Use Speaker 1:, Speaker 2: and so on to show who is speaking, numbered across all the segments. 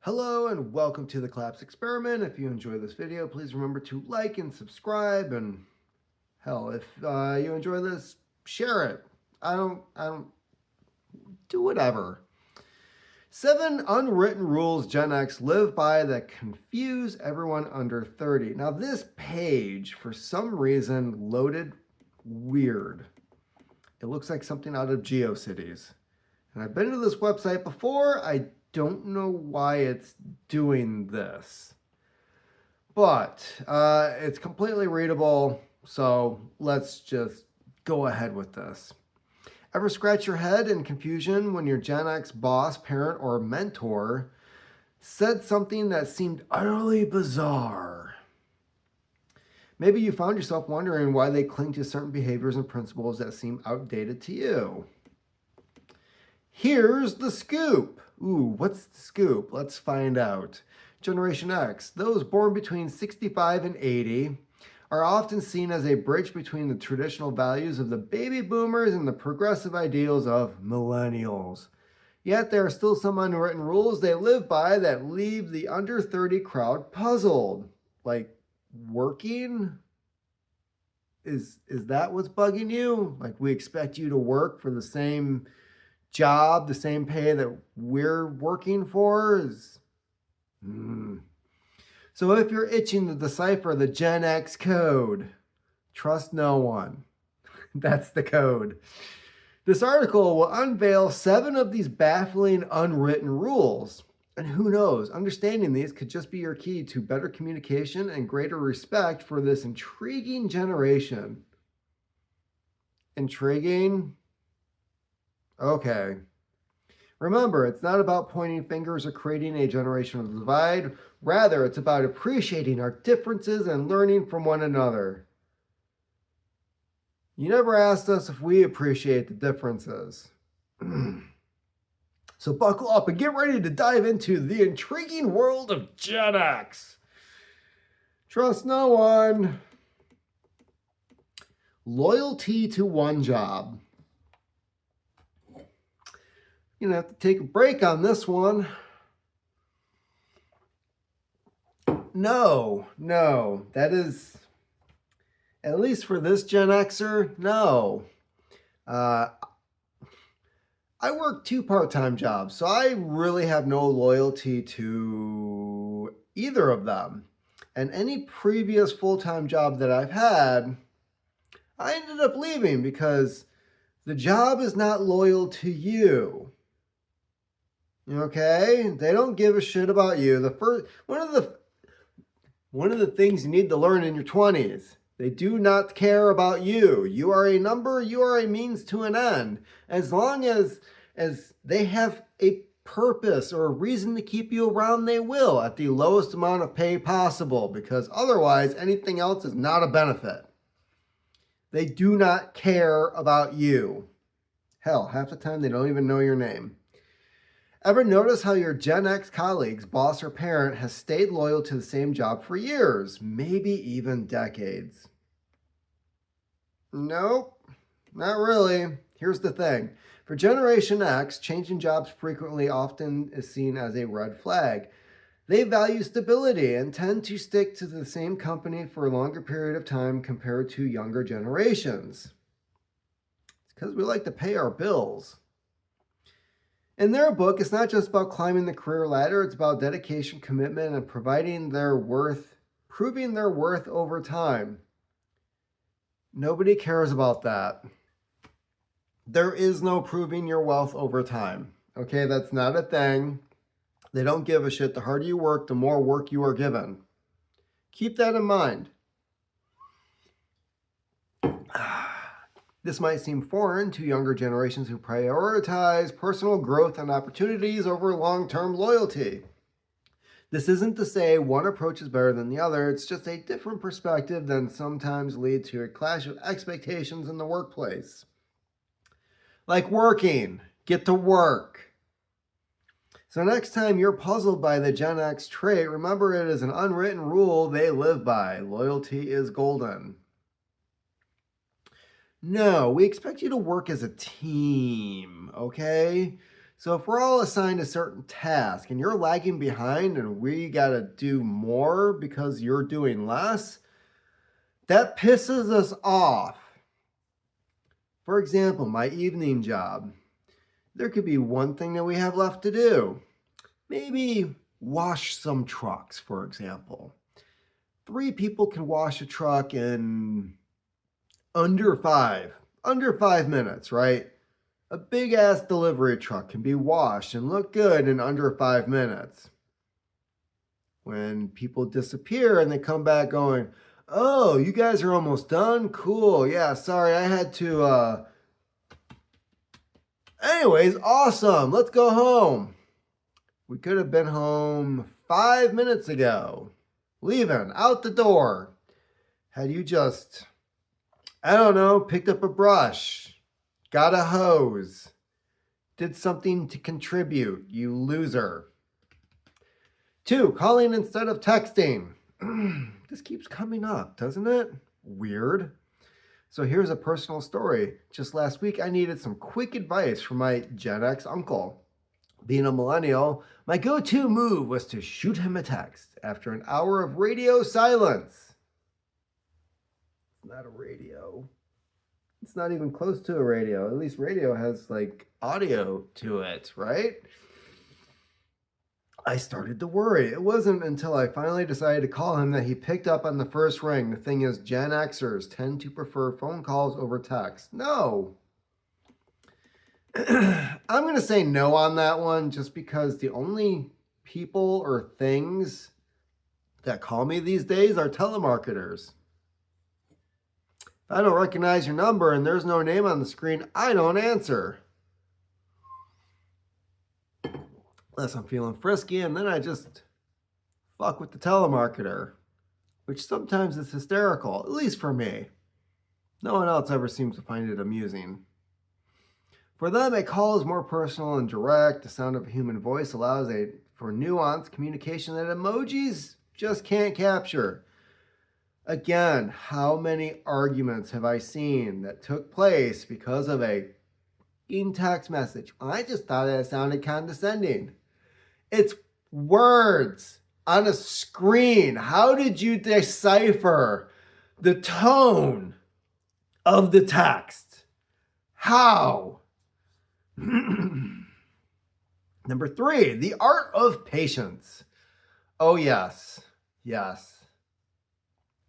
Speaker 1: Hello and welcome to the Collapse Experiment. If you enjoy this video, please remember to like and subscribe. And hell, if you enjoy this, share it. I don't do whatever. 7 unwritten rules Gen X live by that confuse everyone under 30. Now this page, for some reason, loaded weird. It looks like something out of GeoCities. And I've been to this website before. I don't know why it's doing this, but it's completely readable, so let's just go ahead with this. Ever scratch your head in confusion when your Gen X boss, parent, or mentor said something that seemed utterly bizarre? Maybe you found yourself wondering why they cling to certain behaviors and principles that seem outdated to you. Here's the scoop. Ooh, what's the scoop? Let's find out. Generation X, those born between 65 and 80, are often seen as a bridge between the traditional values of the baby boomers and the progressive ideals of millennials. Yet there are still some unwritten rules they live by that leave the under 30 crowd puzzled. Like working? Is that what's bugging you? Like we expect you to work for the same job, the same pay that we're working for is... So if you're itching to decipher the Gen X code, trust no one. That's the code. This article will unveil 7 of these baffling unwritten rules. And who knows, understanding these could just be your key to better communication and greater respect for this intriguing generation. Intriguing? Okay. Remember, it's not about pointing fingers or creating a generational divide. Rather, it's about appreciating our differences and learning from one another. You never asked us if we appreciate the differences. So buckle up and get ready to dive into the intriguing world of Gen X. Trust no one. Loyalty to one job. You're going to have to take a break on this one. No, that is, at least for this Gen Xer, no. I work 2 part-time jobs, so I really have no loyalty to either of them. And any previous full-time job that I've had, I ended up leaving because the job is not loyal to you. Okay, they don't give a shit about you. One of the things you need to learn in your 20s, they do not care about you. You are a number, you are a means to an end. As long as they have a purpose or a reason to keep you around, they will at the lowest amount of pay possible, because otherwise anything else is not a benefit. They do not care about you. Hell, half the time they don't even know your name. Ever notice how your Gen X colleague's boss or parent has stayed loyal to the same job for years, maybe even decades? Nope, not really. Here's the thing. For Generation X, changing jobs frequently often is seen as a red flag. They value stability and tend to stick to the same company for a longer period of time compared to younger generations. It's because we like to pay our bills. In their book, it's not just about climbing the career ladder, it's about dedication, commitment, and proving their worth over time. Nobody cares about that. There is no proving your wealth over time. Okay, that's not a thing. They don't give a shit. The harder you work, the more work you are given. Keep that in mind. This might seem foreign to younger generations who prioritize personal growth and opportunities over long-term loyalty. This isn't to say one approach is better than the other. It's just a different perspective that sometimes lead to a clash of expectations in the workplace. Like working, get to work. So next time you're puzzled by the Gen X trait, remember it is an unwritten rule they live by. Loyalty is golden. No, we expect you to work as a team, okay? So if we're all assigned a certain task and you're lagging behind and we got to do more because you're doing less, that pisses us off. For example, my evening job. There could be one thing that we have left to do. Maybe wash some trucks, for example. 3 people can wash a truck in under 5 minutes, right? A big ass delivery truck can be washed and look good in under 5 minutes. When people disappear and they come back going, oh, you guys are almost done? Cool. Yeah, sorry, I had to, Anyways, awesome. Let's go home. We could have been home 5 minutes ago. Leaving, out the door. Had you just, I don't know, picked up a brush, got a hose, did something to contribute, you loser. 2, calling instead of texting. This keeps coming up, doesn't it? Weird. So here's a personal story. Just last week, I needed some quick advice from my Gen X uncle. Being a millennial, my go-to move was to shoot him a text after an hour of radio silence. It's not a radio. It's not even close to a radio. At least radio has like audio to it, right? I started to worry. It wasn't until I finally decided to call him that he picked up on the first ring. The thing is, Gen Xers tend to prefer phone calls over text. No. I'm going to say no on that one just because the only people or things that call me these days are telemarketers. If I don't recognize your number and there's no name on the screen, I don't answer. Unless I'm feeling frisky, and then I just fuck with the telemarketer, which sometimes is hysterical, at least for me. No one else ever seems to find it amusing. For them, a call is more personal and direct. The sound of a human voice allows for nuanced communication that emojis just can't capture. Again, how many arguments have I seen that took place because of a text message? I just thought it sounded condescending. It's words on a screen. How did you decipher the tone of the text? How? Number 3, the art of patience. Oh, yes. Yes.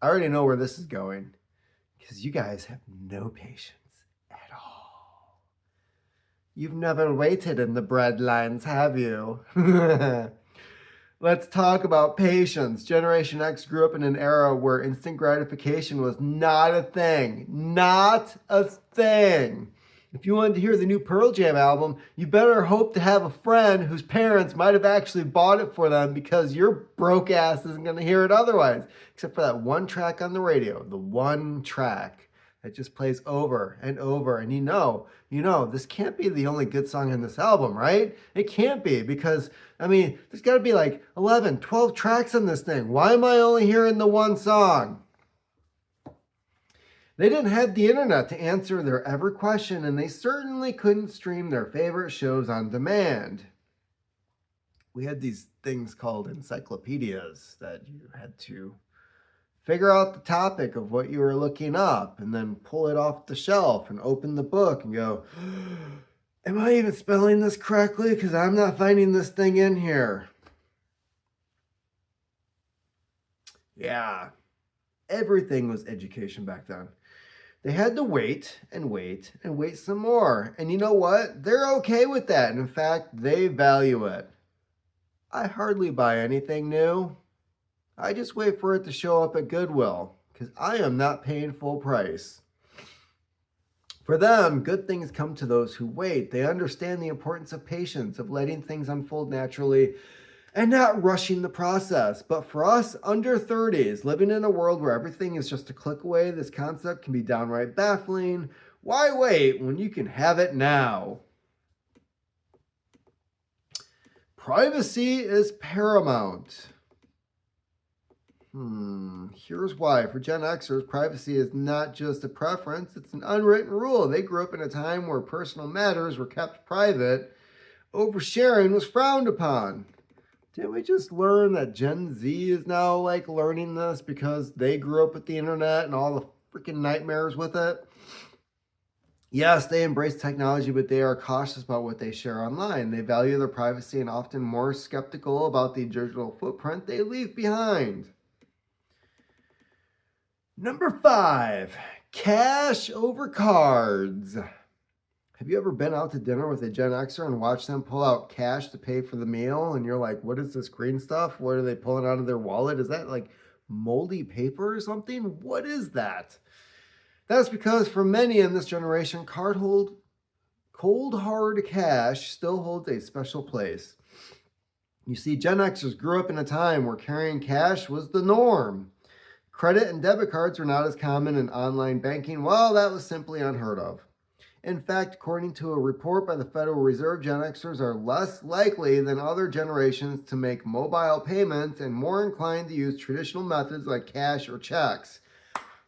Speaker 1: I already know where this is going because you guys have no patience at all. You've never waited in the bread lines, have you? Let's talk about patience. Generation X grew up in an era where instant gratification was not a thing. Not a thing. If you wanted to hear the new Pearl Jam album, you better hope to have a friend whose parents might have actually bought it for them because your broke ass isn't going to hear it otherwise. Except for that one track on the radio. The one track that just plays over and over. And you know, this can't be the only good song in this album, right? It can't be because, there's got to be like 11, 12 tracks on this thing. Why am I only hearing the one song? They didn't have the internet to answer their every question, and they certainly couldn't stream their favorite shows on demand. We had these things called encyclopedias that you had to figure out the topic of what you were looking up and then pull it off the shelf and open the book and go, am I even spelling this correctly? Because I'm not finding this thing in here. Yeah, everything was education back then. They had to wait and wait and wait some more. And you know what? They're okay with that. And in fact, they value it. I hardly buy anything new. I just wait for it to show up at Goodwill because I am not paying full price. For them, good things come to those who wait. They understand the importance of patience, of letting things unfold naturally and not rushing the process. But for us under 30s, living in a world where everything is just a click away, this concept can be downright baffling. Why wait when you can have it now? Privacy is paramount. Here's why. For Gen Xers, privacy is not just a preference, it's an unwritten rule. They grew up in a time where personal matters were kept private, Oversharing was frowned upon. Didn't we just learn that Gen Z is now like learning this because they grew up with the internet and all the freaking nightmares with it? Yes, they embrace technology, but they are cautious about what they share online. They value their privacy and often more skeptical about the digital footprint they leave behind. Number 5, cash over cards. Have you ever been out to dinner with a Gen Xer and watched them pull out cash to pay for the meal? And you're like, what is this green stuff? What are they pulling out of their wallet? Is that like moldy paper or something? What is that? That's because for many in this generation, cold hard cash still holds a special place. You see, Gen Xers grew up in a time where carrying cash was the norm. Credit and debit cards were not as common in online banking. Well, that was simply unheard of. In fact, according to a report by the Federal Reserve, Gen Xers are less likely than other generations to make mobile payments and more inclined to use traditional methods like cash or checks.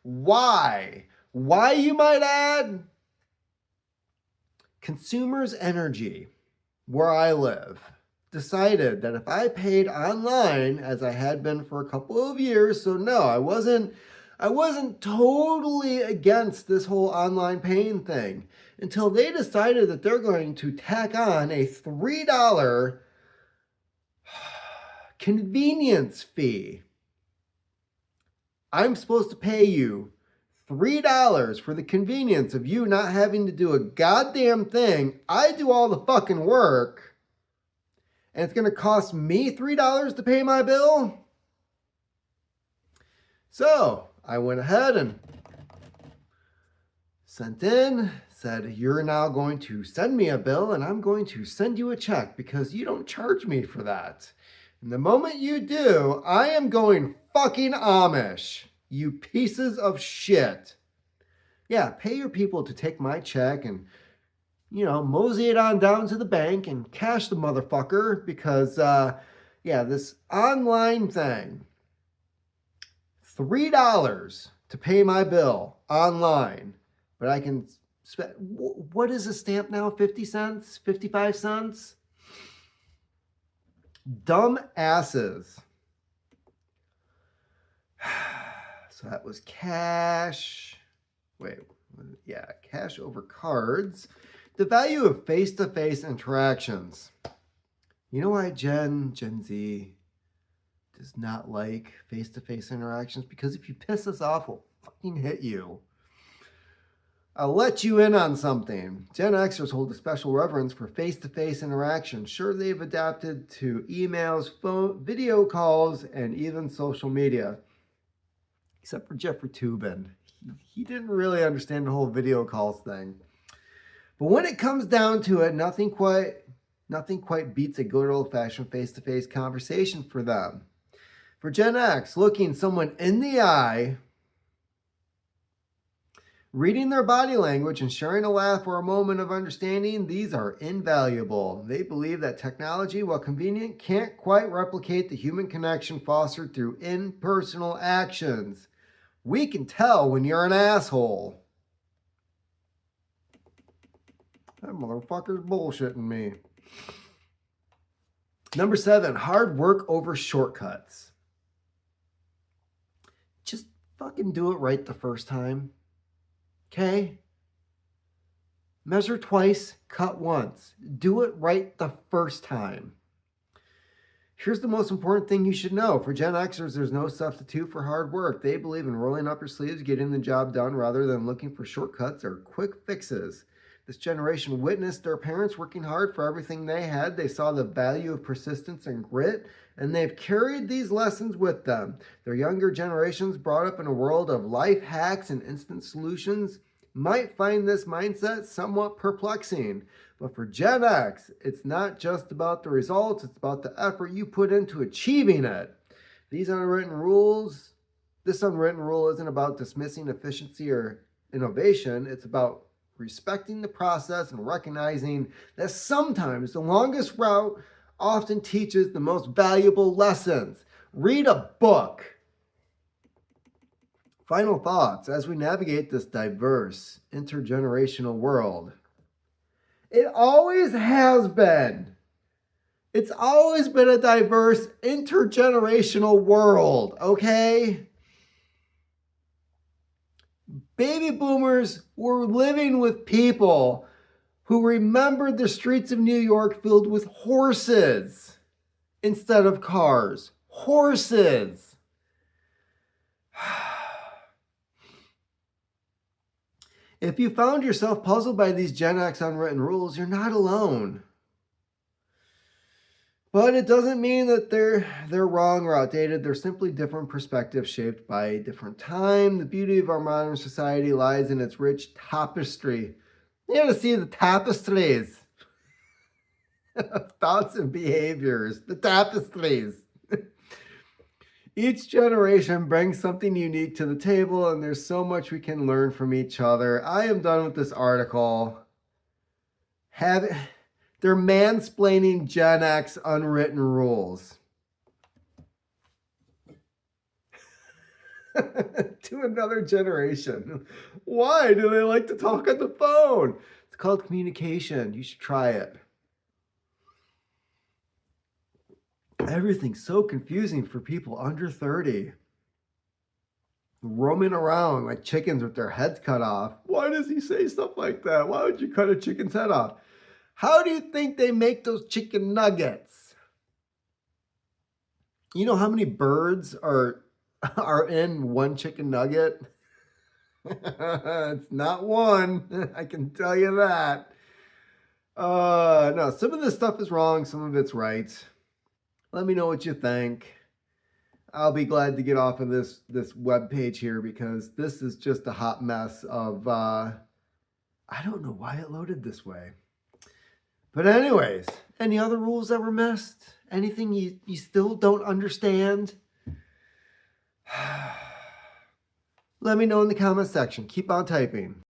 Speaker 1: Why? Why, you might add? Consumers Energy, where I live, decided that if I paid online, as I had been for a couple of years, so no, I wasn't totally against this whole online paying thing until they decided that they're going to tack on a $3 convenience fee. I'm supposed to pay you $3 for the convenience of you not having to do a goddamn thing. I do all the fucking work, and it's going to cost me $3 to pay my bill? So I went ahead and said, you're now going to send me a bill and I'm going to send you a check because you don't charge me for that. And the moment you do, I am going fucking Amish, you pieces of shit. Yeah, pay your people to take my check and, mosey it on down to the bank and cash the motherfucker because, this online thing, $3 to pay my bill online, but I can spend, what is a stamp now? 50 cents? 55 cents? Dumb asses. So that was cash. Cash over cards. The value of face-to-face interactions. You know why Gen Z does not like face-to-face interactions? Because if you piss us off, we'll fucking hit you. I'll let you in on something. Gen Xers hold a special reverence for face-to-face interaction. Sure, they've adapted to emails, phone, video calls, and even social media. Except for Jeffrey Toobin. He didn't really understand the whole video calls thing. But when it comes down to it, nothing quite beats a good old-fashioned face-to-face conversation for them. For Gen X, looking someone in the eye, reading their body language, and sharing a laugh or a moment of understanding, these are invaluable. They believe that technology, while convenient, can't quite replicate the human connection fostered through impersonal actions. We can tell when you're an asshole. That motherfucker's bullshitting me. Number 7, hard work over shortcuts. Just fucking do it right the first time. Okay? Measure twice, cut once. Do it right the first time. Here's the most important thing you should know. For Gen Xers, there's no substitute for hard work. They believe in rolling up your sleeves, getting the job done, rather than looking for shortcuts or quick fixes. This generation witnessed their parents working hard for everything they had. They saw the value of persistence and grit, and they've carried these lessons with them. Their younger generations, brought up in a world of life hacks and instant solutions, might find this mindset somewhat perplexing. But for Gen X, it's not just about the results, it's about the effort you put into achieving it. This unwritten rule isn't about dismissing efficiency or innovation. It's about respecting the process and recognizing that sometimes the longest route often teaches the most valuable lessons. Read a book. Final thoughts as we navigate this diverse, intergenerational world. It always has been. It's always been a diverse, intergenerational world, okay? Baby boomers were living with people who remembered the streets of New York filled with horses instead of cars. Horses. If you found yourself puzzled by these Gen X unwritten rules, you're not alone. But it doesn't mean that they're wrong or outdated. They're simply different perspectives shaped by a different time. The beauty of our modern society lies in its rich tapestry. You gotta see the tapestries of thoughts and behaviors. The tapestries. Each generation brings something unique to the table, and there's so much we can learn from each other. I am done with this article. They're mansplaining Gen X unwritten rules to another generation. Why do they like to talk on the phone? It's called communication. You should try it. Everything's so confusing for people under 30. Roaming around like chickens with their heads cut off. Why does he say stuff like that? Why would you cut a chicken's head off? How do you think they make those chicken nuggets? You know how many birds are in one chicken nugget? It's not one. I can tell you that. No, some of this stuff is wrong. Some of it's right. Let me know what you think. I'll be glad to get off of this web page here because this is just a hot mess of, I don't know why it loaded this way. But anyways, any other rules that were missed? Anything you still don't understand? Let me know in the comment section. Keep on typing.